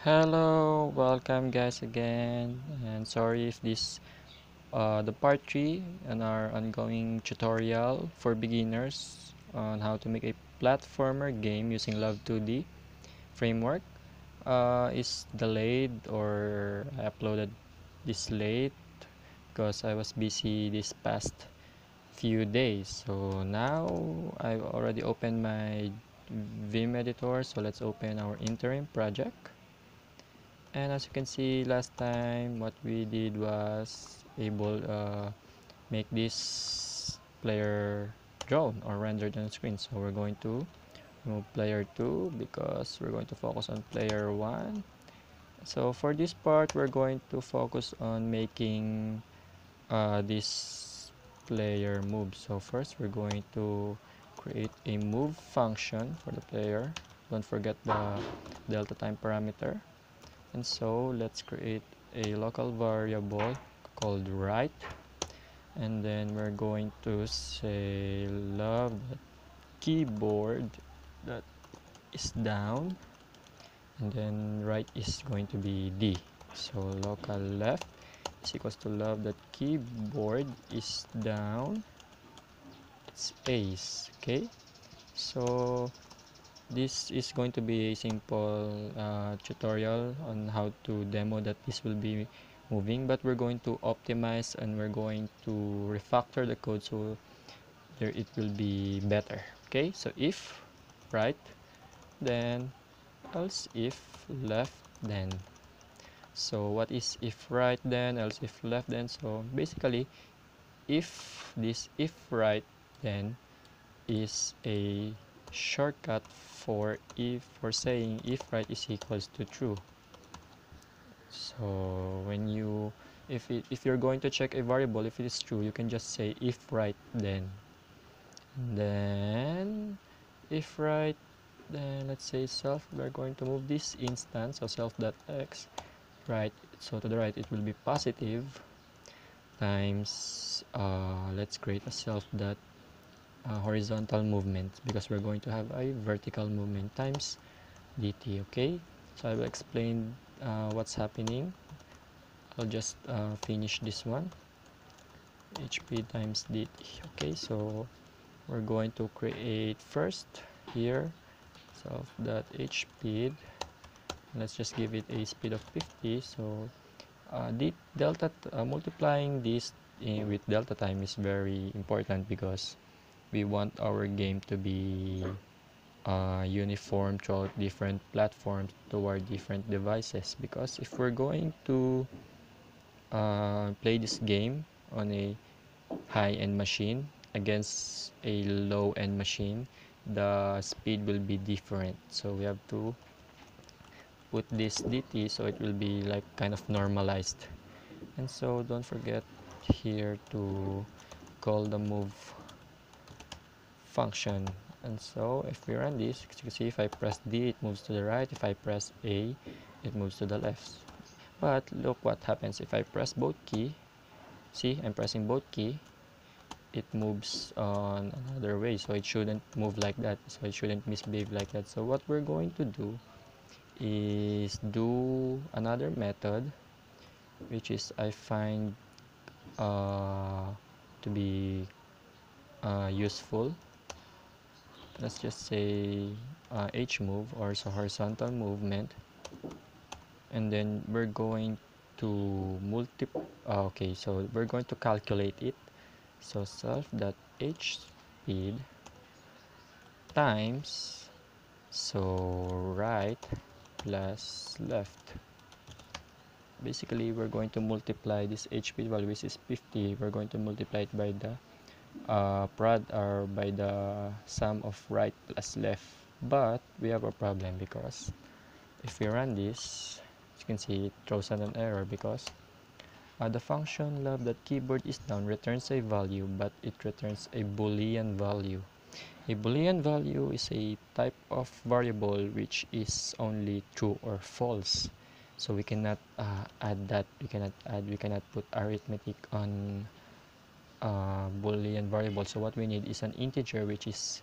Hello, welcome guys again, and sorry if this the part 3 in our ongoing tutorial for beginners on how to make a platformer game using Love 2D framework is delayed, or I uploaded this late because I was busy this past few days. So now I've already opened my Vim editor, so let's open our interim project. And as you can see, last time what we did was able make this player drawn or rendered on screen. So we're going to remove player 2 because we're going to focus on player 1. So for this part, we're going to focus on making this player move. So first, we're going to create a move function for the player. Don't forget the delta time parameter. And so let's create a local variable called right, and then we're going to say love that keyboard that is down, and then right is going to be D. So local left is equals to love that keyboard is down, it's ace. Okay, so this is going to be a simple tutorial on how to demo that this will be moving, but we're going to optimize and we're going to refactor the code so there it will be better. Okay, so if right, then else if left, then. So what is if right then, else if left then? So basically, if this if right then is a shortcut for saying if right is equals to true. So when you if you're going to check a variable, if it is true, you can just say if right then if right, then let's say self, we're going to move this instance of self.x right, so to the right it will be positive times let's create a self dot horizontal movement, because we're going to have a vertical movement times dt. Okay, so I will explain what's happening. I'll just finish this one, hp times dt. Okay, so we're going to create first here self dot h speed. Let's just give it a speed of 50. So the delta multiplying this with delta time is very important, because we want our game to be uniform throughout different platforms toward different devices. Because if we're going to play this game on a high-end machine against a low-end machine, the speed will be different. So we have to put this dt so it will be like kind of normalized. And so don't forget here to call the move function. And so if we run this, you can see if I press D, it moves to the right. If I press A, it moves to the left. But look what happens if I press both key. See, I'm pressing both key. It moves on another way, so it shouldn't move like that. So it shouldn't misbehave like that. So what we're going to do is do another method, which is I find to be useful. Let's just say h move, or so horizontal movement, and then we're going to okay, so we're going to calculate it. So self dot h speed times, so right plus left. Basically we're going to multiply this h speed value, which is 50, we're going to multiply it by the prod, or by the sum of right plus left. But we have a problem, because if we run this, as you can see, it throws out an error, because the function love that keyboard is down returns a value, but it returns a boolean value. A boolean value is a type of variable which is only true or false. So we cannot add that. We cannot put arithmetic on boolean variable. So what we need is an integer which is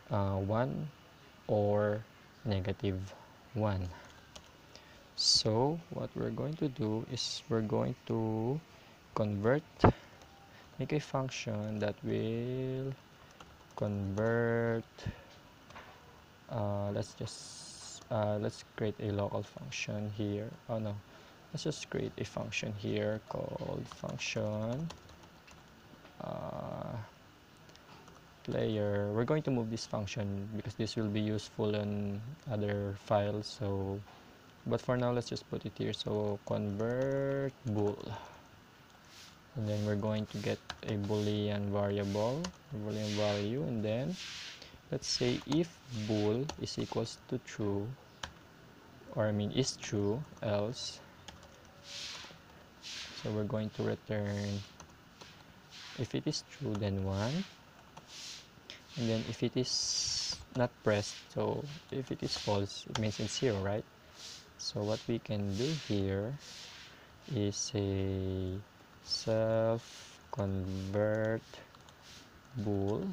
1 or negative 1. So what we're going to do is we're going to convert, make a function that will convert, let's create a local function here. Oh no, let's just create a function here called function uh, player. We're going to move this function because this will be useful in other files. So but for now, let's just put it here. So convert bool, and then we're going to get a boolean variable, a boolean value, and then let's say if bool is equals to true, or I mean is true, else. So we're going to return, if it is true, then 1, and then if it is not pressed, so if it is false, it means it's 0, right? So what we can do here is a self convert bool,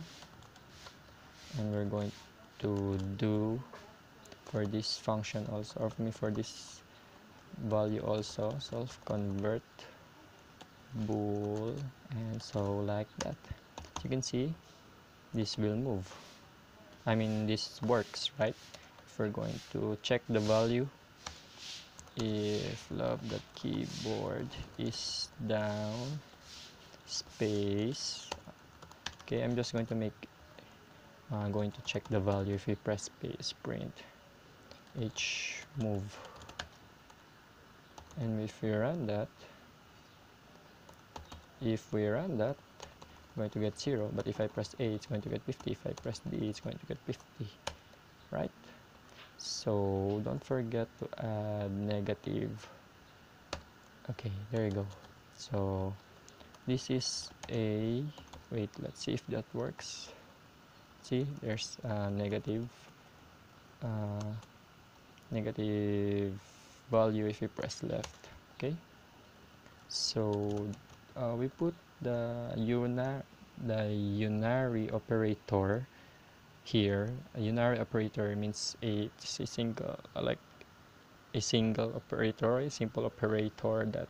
and we're going to do for this function also, or for this value also, self convert bool, and so like that. As you can see, this will move. I mean, this works, right? If we're going to check the value, if love.keyboard is down space, okay, I'm just going to make going to check the value. If we press space, print h move, and if we run that, I'm going to get 0, but if I press A, it's going to get 50. If I press B, it's going to get 50, right? So don't forget to add negative. Okay, there you go. So this is a, wait, let's see if that works. See, there's a negative value if you press left. Okay, so we put the unary operator here. A unary operator means it's a single, like a single operator, a simple operator that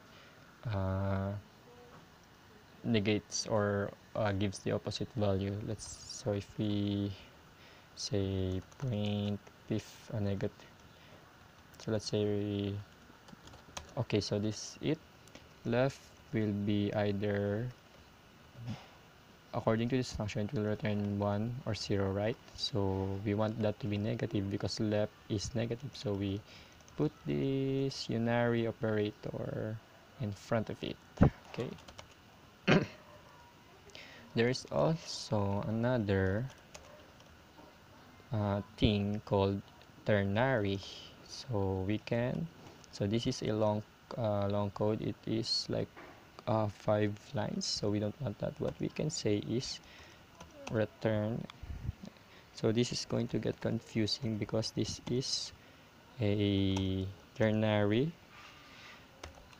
negates or gives the opposite value. So if we say print if a negative, so let's say, okay, so this it left will be either, according to this function, it will return 1 or 0, right? So we want that to be negative because left is negative, so we put this unary operator in front of it. Okay. There is also another thing called ternary. So we can, so this is a long code. It is like 5 lines, so we don't want that. What we can say is return. So this is going to get confusing because this is a ternary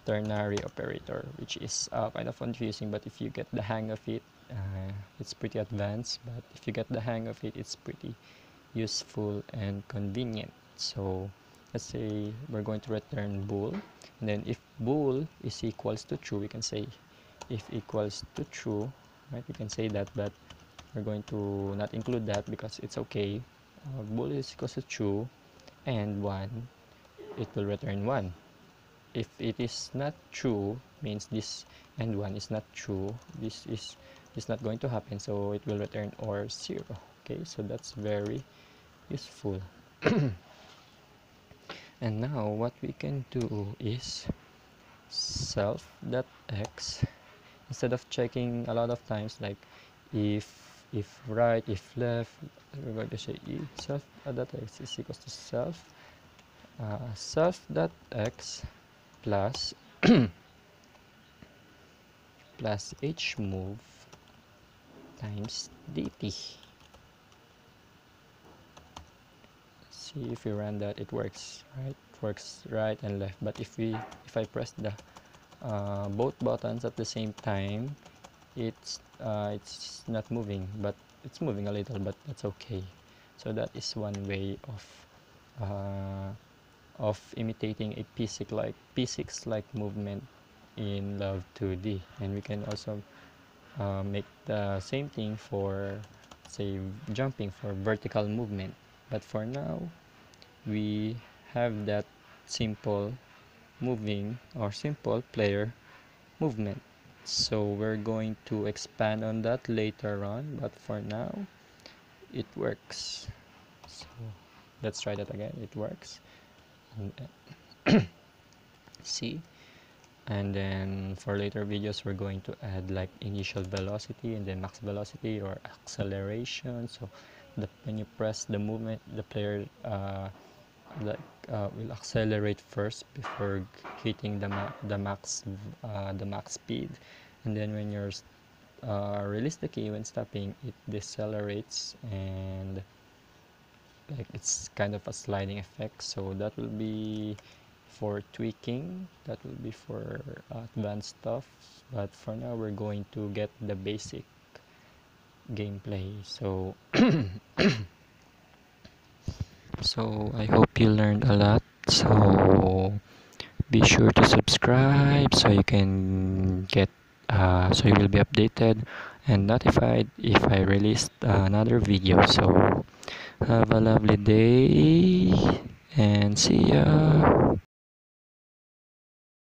operator, which is kind of confusing, but if you get the hang of it, it's pretty advanced. But if you get the hang of it, it's pretty useful and convenient. So let's say we're going to return bool, and then if bool is equals to true, we can say if equals to true, right? We can say that, but we're going to not include that because it's okay. Bool is equals to true and 1, it will return 1. If it is not true, means this and 1 is not true, this is not going to happen, so it will return or 0. Okay, so that's very useful. And now what we can do is self.x, instead of checking a lot of times like if right, if left, we're going to say self.x is equals to self.x plus plus hmove times dt. See, if we run that, it works, right? It works right and left. But if I press the both buttons at the same time, it's not moving, but it's moving a little, but that's okay. So that is one way of of imitating a physics like movement in Love 2D, and we can also make the same thing for, say, jumping for vertical movement. But for now, we have that simple moving or simple player movement. So we're going to expand on that later on, but for now, it works. So let's try that again. It works. And, see, and then for later videos we're going to add like initial velocity and then max velocity or acceleration. So when you press the movement, the player like will accelerate first before hitting the max speed, and then when you're release the key when stopping, it decelerates, and like it's kind of a sliding effect. So that will be for tweaking, that will be for advanced stuff, but for now we're going to get the basic gameplay. So so I hope you learned a lot. So be sure to subscribe so you can get so you will be updated and notified if I release another video. So have a lovely day and see ya.